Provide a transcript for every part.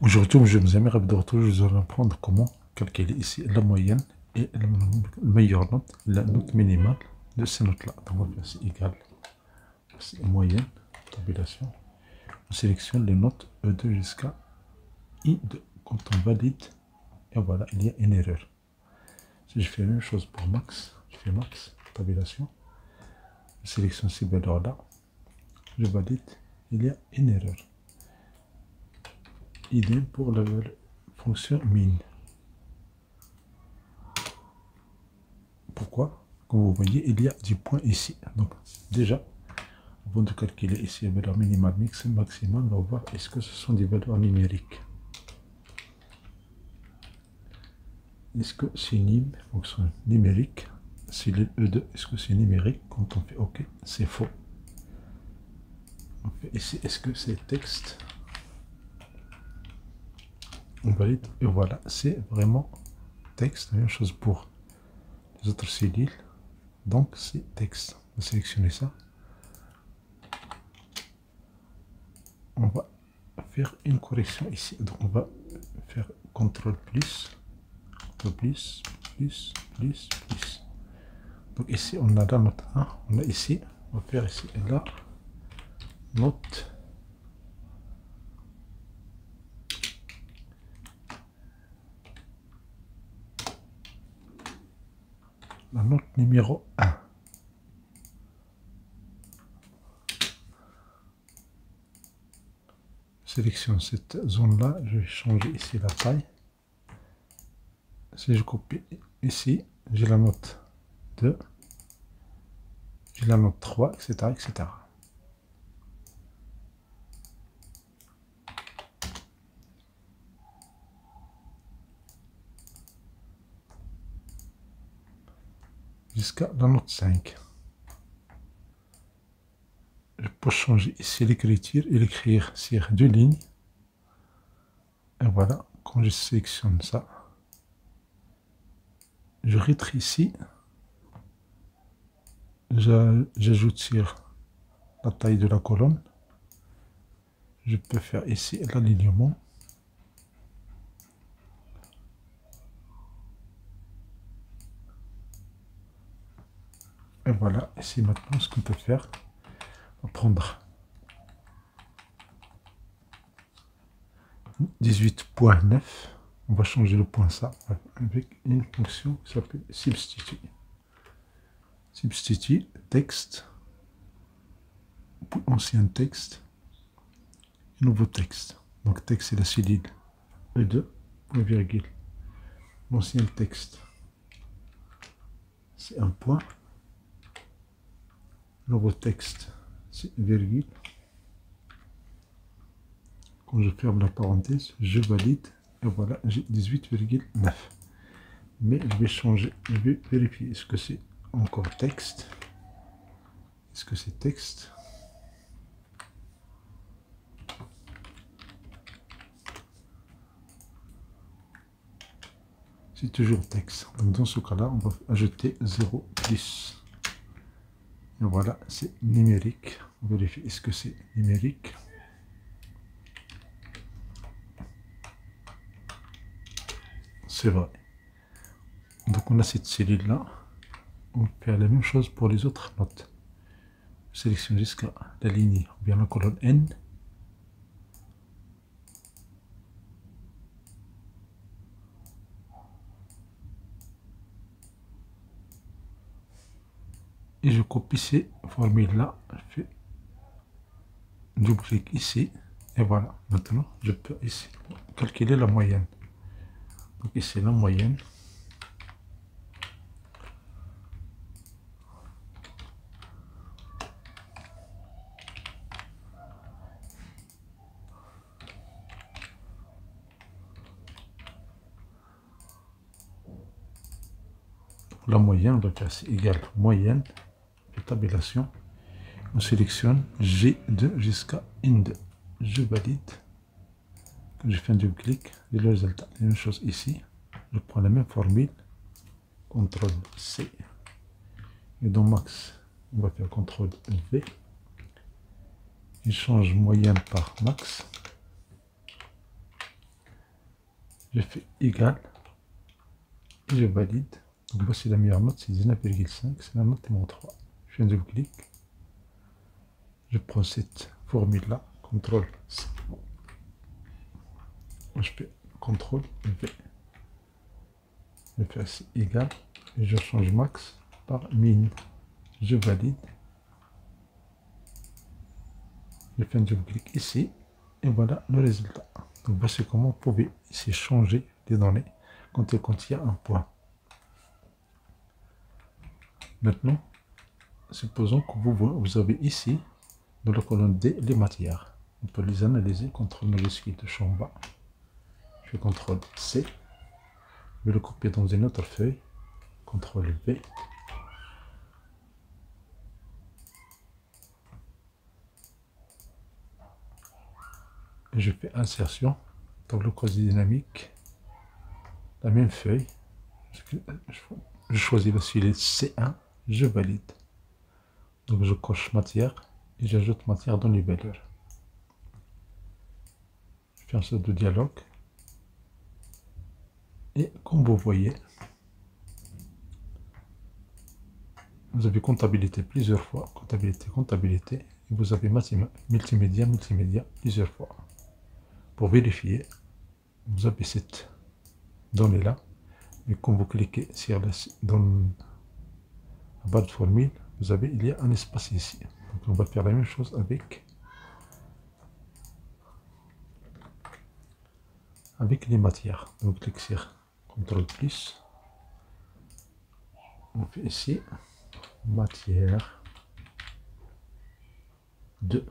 Aujourd'hui, je vais vous apprendre comment calculer ici la moyenne et la meilleure note, la note minimale de ces notes-là. Donc, on va faire c'est égal, c'est moyenne, tabulation. On sélectionne les notes E2 jusqu'à I2. Quand on valide, et voilà, il y a une erreur. Si je fais la même chose pour max, je fais max, tabulation. Je sélectionne ces valeurs-là, je valide, il y a une erreur. Idem pour la fonction min. Pourquoi? Comme vous voyez, il y a 10 points ici. Donc, déjà, avant de calculer ici la valeur minimale, maximale, on va voir est-ce que ce sont des valeurs numériques. Est-ce que c'est nim, fonction numérique? C'est le E2, est-ce que c'est numérique? Quand on fait OK, c'est faux. On fait ici, est-ce que c'est texte? On valide, et voilà, c'est vraiment texte. La même chose pour les autres cellules. Donc, c'est texte. On va sélectionner ça. On va faire une correction ici. Donc, on va faire CTRL plus, plus. Donc, ici, on a la note 1. On a ici, on va faire ici et là, note. La note numéro 1. Sélectionne cette zone-là. Je vais changer ici la taille. Si je copie ici, j'ai la note 2, j'ai la note 3, etc., etc. Jusqu'à la note 5. Je peux changer ici l'écriture et l'écrire sur 2 lignes. Et voilà, quand je sélectionne ça, je rétrécis ici, j'ajoute sur la taille de la colonne. Je peux faire ici l'alignement. Et voilà, ici maintenant ce qu'on peut faire, on va prendre 18.9, on va changer le point ça avec une fonction qui s'appelle substitut. Substitut texte, ancien texte, nouveau texte. Donc texte c'est la cellule E2, point virgule. L'ancien texte c'est un point. Nouveau texte c'est virgule. Quand je ferme la parenthèse, je valide et voilà, j'ai 18,9. Mais je vais changer, je vais vérifier est-ce que c'est encore texte. Est-ce que c'est texte? C'est toujours texte. Donc dans ce cas-là, on va ajouter 0 plus. Et voilà, c'est numérique. On vérifie est-ce que c'est numérique. C'est vrai. Donc on a cette cellule-là. On peut faire la même chose pour les autres notes. Je sélectionne jusqu'à la ligne ou bien la colonne N. Et je copie ces formules-là. Je fais double-clic ici. Et voilà. Maintenant, je peux ici calculer la moyenne. Donc ici, la moyenne. La moyenne, on va faire c'est égal moyenne, tabulation. On sélectionne G2 jusqu'à N2. Je valide. Je fais un double clic et le résultat. La même chose ici. Je prends la même formule. CTRL C. Et dans max, on va faire CTRL V. Je change moyenne par max. Je fais égal et je valide. Donc voici la meilleure note, c'est 19,5, c'est la note numéro 3. Je fais un double clic. Je prends cette formule-là, CTRL C. Je fais CTRL V. Je fais assez égal et je change max par min. Je valide. Je fais un double clic ici et voilà le résultat. Donc voici comment vous pouvez ici changer les données quand il y a un point. Maintenant, supposons que vous avez ici dans la colonne D les matières. On peut les analyser. CTRL majuscule touche en bas. Je fais CTRL C. Je vais le copier dans une autre feuille. CTRL V. Et je fais insertion, tableau quasi-dynamique, la même feuille. Je choisis le filet C1, je valide. Donc je coche matière et j'ajoute matière dans les valeurs. Je fais un sorte de dialogue. Et comme vous voyez, vous avez comptabilité plusieurs fois, comptabilité, et vous avez multimédia plusieurs fois. Pour vérifier, vous avez cette donnée-là, et quand vous cliquez sur dans la barre de formule, il y a un espace ici. Donc on va faire la même chose avec les matières. Donc clique sur CTRL plus. On fait ici matière 2.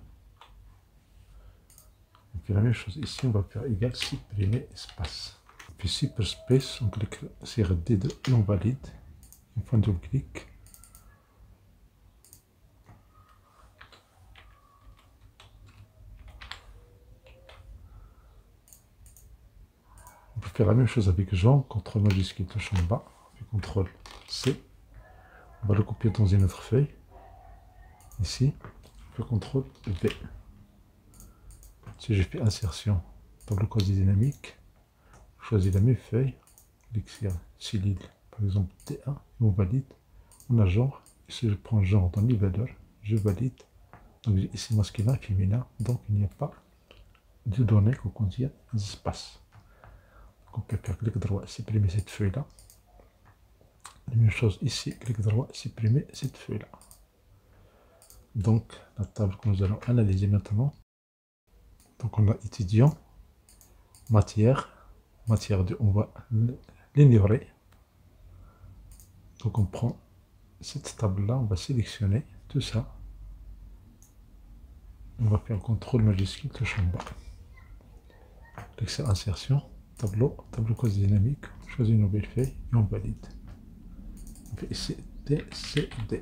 On fait la même chose ici, on va faire égal supprimer espace. Puis super space, on clique sur D2 et on valide. Une fois double clic. On peut faire la même chose avec genre, CTRL majuscule touche en bas, puis CTRL C. On va le copier dans une autre feuille. Ici, on fait CTRL V. Si je fais insertion, tableau quasi-dynamique, je choisis la même feuille, clique sur cellule, par exemple T1, et on valide. On a genre, et si je prends genre dans les valeurs, je valide. Donc ici masculin, féminin, donc il n'y a pas de données qui contiennent des espaces. Donc on peut faire clic droit, supprimer cette feuille-là. La même chose ici, clic droit, supprimer cette feuille-là. Donc la table que nous allons analyser maintenant. Donc on a étudiant, matière 2, on va l'ignorer. Donc on prend cette table-là, on va sélectionner tout ça. On va faire CTRL majuscule, touche en bas. Clique sur insertion, tableau quasi-dynamique, on choisit une nouvelle feuille et on valide. On fait ici DCD.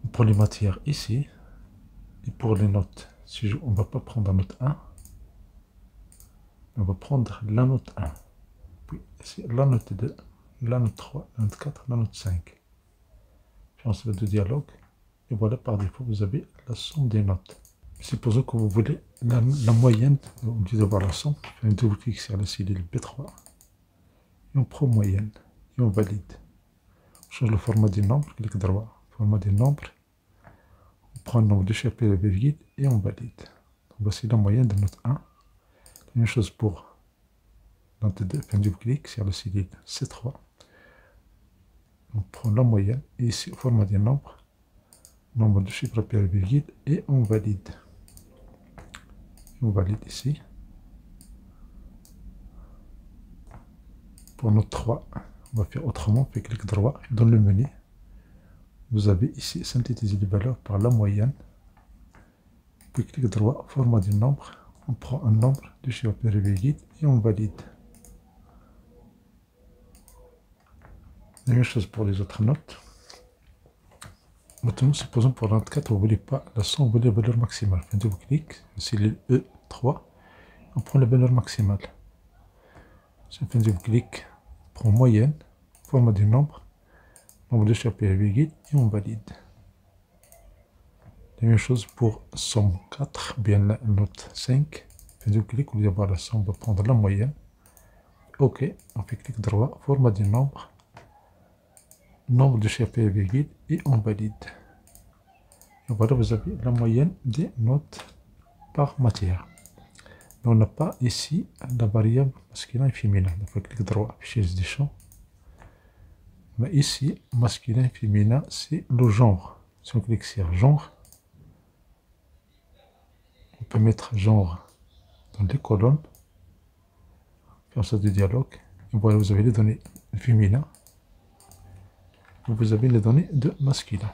On prend les matières ici. Et pour les notes, si on ne va pas prendre la note 1, on va prendre la note 1. Puis ici, la note 2, la note 3, la note 4, la note 5. Puis ensuite le dialogue. Et voilà, par défaut, vous avez la somme des notes. Supposons que vous voulez la moyenne, au lieu d'avoir la somme, on fait un double clic sur la cellule B3. Et on prend moyenne. Et on valide. On change le format des nombres, clic droit, format des nombres. On prend le nombre de chapitres et la virgule et on valide. Donc voici la moyenne de note 1. La même chose pour note 2, fait un double clic sur la cellule C3. On prend la moyenne et ici, format des nombres, nombre de chiffres à la virgule et on valide. On valide ici. Pour note 3, on va faire autrement, on fait clic droit dans le menu. Vous avez ici synthétiser les valeurs par la moyenne. Puis clic droit, format du nombre. On prend un nombre de chiffres à la virgule et on valide. La même chose pour les autres notes. Maintenant, supposons pour la note 4, vous ne voulez pas la somme, vous voulez la valeur maximale. Un double clic, c'est le E3. On prend la valeur maximale. Je fais un double clic, on prend moyenne, format du nombre, nombre de chiffres à la virgule et on valide. La même chose pour somme 4, bien la note 5. Fait double clic, vous allez voir la somme, on va prendre la moyenne. OK, on fait clic droit, format du nombre de chapitres virgule, et on valide. Et voilà, vous avez la moyenne des notes par matière. Mais on n'a pas ici la variable masculin et féminin. Donc, on fait clic droit, afficher des champs. Mais ici, masculin et féminin, c'est le genre. Si on clique sur genre, on peut mettre genre dans les colonnes. Comme ça, de dialogue. Et voilà, vous avez les données féminines. Vous avez les données de masculin.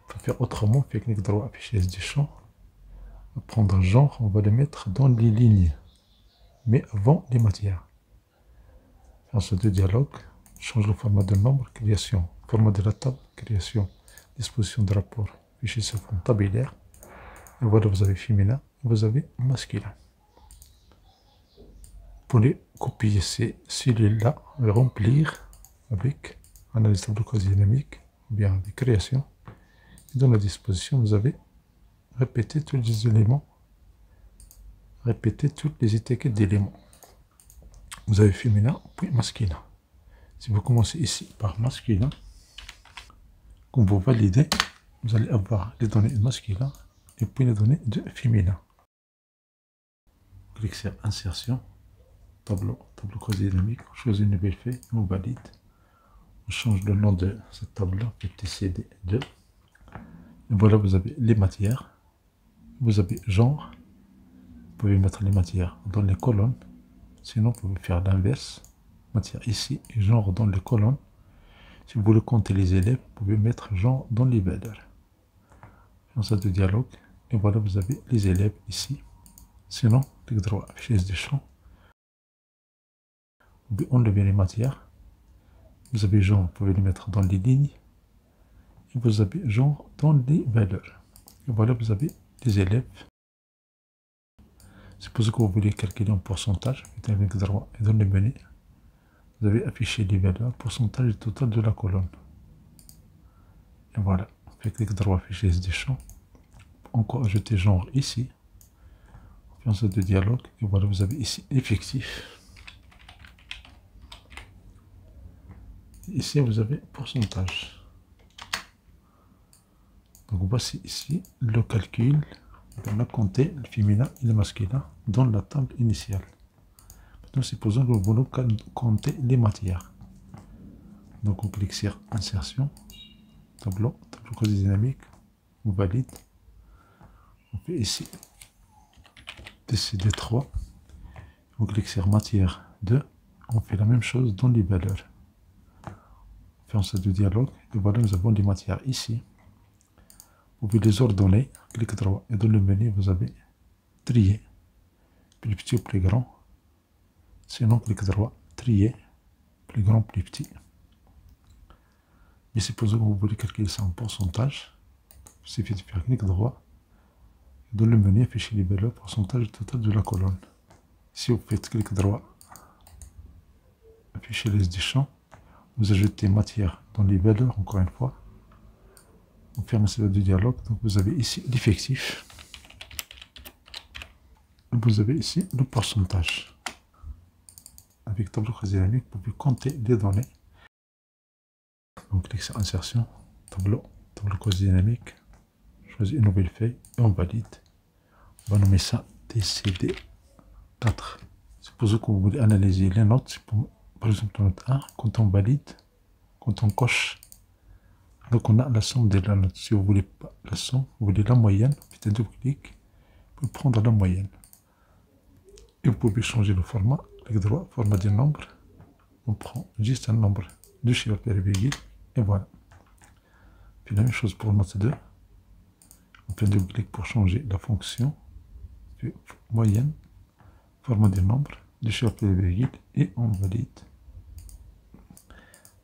On peut faire autrement, on fait clic droit, afficher des champs. On va prendre genre, on va les mettre dans les lignes, mais avant les matières. Comme ça, de dialogue. Change le format de nombre, création, format de la table, création, disposition de rapport, fichier sous forme tabellaire. Et voilà, vous avez féminin, vous avez masculin. Vous pouvez copier ces cellules-là et remplir avec analyse tableau quasi dynamique, ou bien avec création. Et dans la disposition, vous avez répété tous les éléments, répéter toutes les étiquettes d'éléments. Vous avez féminin, puis masculin. Si vous commencez ici par masculin, quand vous validez, vous allez avoir les données masculines et puis les données de féminin. Cliquez sur insertion, tableau quasi dynamique, on choisit une nouvelle feuille, on valide. On change le nom de cette table-là, TCD2. Et voilà, vous avez les matières, vous avez genre, vous pouvez mettre les matières dans les colonnes, sinon vous pouvez faire l'inverse. Matière ici et genre dans les colonnes. Si vous voulez compter les élèves, vous pouvez mettre genre dans les valeurs. Dans ça de dialogue. Et voilà, vous avez les élèves ici. Sinon, clic droit, afficher des champs. Vous pouvez enlever les matières. Vous avez genre, vous pouvez les mettre dans les lignes. Et vous avez genre dans les valeurs. Et voilà, vous avez les élèves. Supposez que vous voulez calculer un pourcentage. Mettez avec droit et dans le menu. Vous avez affiché les valeurs, pourcentage total de la colonne. Et voilà, on fait clic droit, afficher des champs. Encore ajouter genre ici. On fait de dialogue. Et voilà, vous avez ici effectif. Ici, vous avez pourcentage. Donc voici ici le calcul. On a compté le féminin et le masculin dans la table initiale. Maintenant, supposons que nous voulons compter les matières. Donc on clique sur insertion, tableau quasi dynamique, on valide. On fait ici TCD3, on clique sur matière 2, on fait la même chose dans les valeurs. On fait ensuite de dialogue, et voilà, nous avons les matières ici. Vous pouvez les ordonner, clic droit, et dans le menu, vous avez trier, plus petit ou plus grand. Sinon, clic droit, trier, plus grand, plus petit. Mais supposons que vous voulez calculer ça en pourcentage, il suffit de faire clic droit, et dans le menu, afficher les valeurs, pourcentage total de la colonne. Si vous faites clic droit, afficher les champs, vous ajoutez matière dans les valeurs, encore une fois. On ferme ce dialogue, donc vous avez ici l'effectif. Vous avez ici le pourcentage. Avec tableau quasi dynamique, vous pouvez compter les données. Donc cliquez sur insertion, tableau quasi dynamique. Choisissez une nouvelle feuille et on valide. On va nommer ça TCD4. Supposons que vous voulez analyser les notes. Par exemple, note 1, quand on valide, quand on coche, donc on a la somme de la note. Si vous voulez pas la somme, vous voulez la moyenne, faites un double clic, vous pouvez prendre la moyenne. Et vous pouvez changer le format, clic droit, format du nombre. On prend juste un nombre de chiffres par virgule, et voilà. Puis la même chose pour note 2. On fait un double clic pour changer la fonction. Puis moyenne, format du nombre, de chiffres par virgule, et on valide.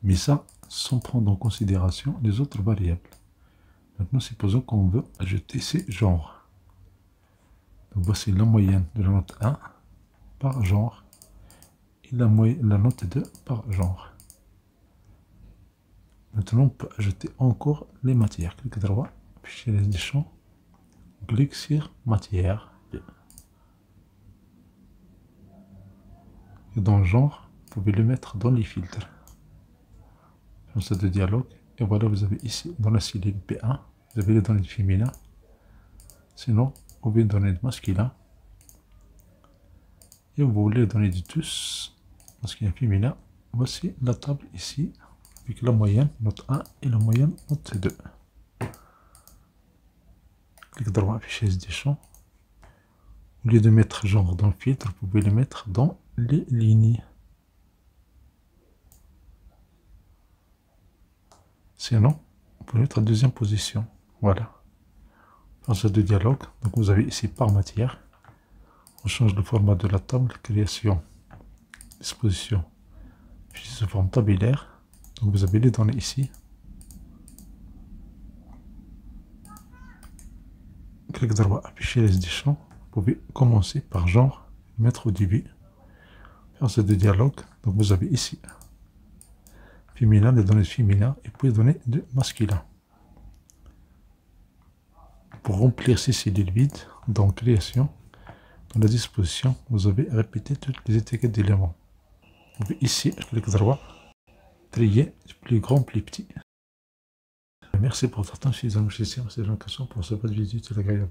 Mais ça, sans prendre en considération les autres variables. Maintenant, supposons qu'on veut ajouter ces genres. Donc voici la moyenne de la note 1 par genre et la note 2 par genre. Maintenant, on peut ajouter encore les matières. Clic droit, afficher les champs, clic sur matière. Et dans genre, vous pouvez le mettre dans les filtres. Comme ça de dialogue. Et voilà, vous avez ici, dans la cellule P1, vous avez les données féminines. Sinon, vous pouvez donner de masculin. Et vous voulez donner de tous, masculin, féminin. Voici la table ici, avec la moyenne, note 1, et la moyenne, note 2. Clic droit, afficher des champs. Au lieu de mettre genre dans le filtre, vous pouvez le mettre dans les lignes. Sinon, vous pouvez mettre en deuxième position. Voilà. Phase de dialogue. Donc vous avez ici par matière. On change le format de la table. Création. Disposition. Puis sous forme tabulaire. Donc vous avez les données ici. Clic droit, afficher les des champs. Vous pouvez commencer par genre, mettre au début. Phase de dialogue. Donc vous avez ici féminin, les données féminines, et puis les données de masculin. Pour remplir ces cellules vides, dans création, dans la disposition, vous avez répété toutes les étiquettes d'éléments. Vous pouvez ici, clic droit, trier plus grand, plus petit. Merci pour votre attention, c'est une question pour cette vidéo, c'est agréable.